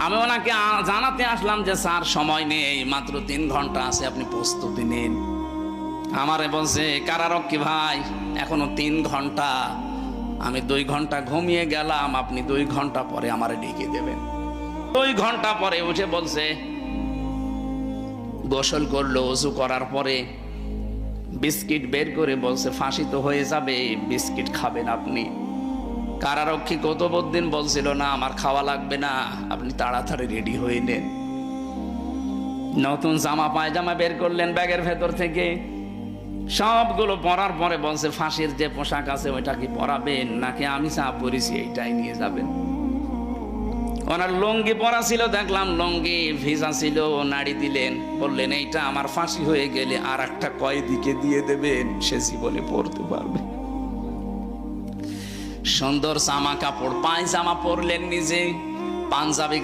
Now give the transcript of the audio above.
আমি ওনাকে জানাতে আসলাম যে স্যার সময় নেই, মাত্র 3 ঘন্টা আছে, আপনি প্রস্তুতি নিন। আমারে বলছে কারারক্ষী ভাই এখনো 3 ঘন্টা, আমি 2 ঘন্টা ঘুমিয়ে গেলাম, আপনি 2 ঘন্টা পরে আমারে ডেকে দেবেন। 2 ঘন্টা পরে উঠে বলছে, গোসল করলো, ওযু করার পরে বিস্কিট বের করে বলছে ফাঁসি তো হয়ে যাবে, বিস্কিট খাবেন আপনি। কারারক্ষী কতদিন বলছিল না আমার খাওয়া লাগবে না, আপনি তাড়াতাড়ি রেডি হয়ে নেন। নতুন জামা পায়জামা বের করলেন ব্যাগের ভেতর থেকে, সবগুলো পরার পরে বলছে ফাঁসির যে পোশাক আছে ওইটা কি পরাবেন নাকি আমি যা পরেছি এইটাই নিয়ে যাবেন। ওনার লুঙ্গি পরা ছিল, দেখলাম লুঙ্গি ভিজা ছিল, নাড়ি দিলেন, বললেন এইটা আমার ফাঁসি হয়ে গেলে আর একটা কয়েদিকে দিয়ে দেবেন, সে জীবনে পরতে পারবে। সুন্দর জামা কাপড় পায়জামা পরলেন নিজে, পাঞ্জাবি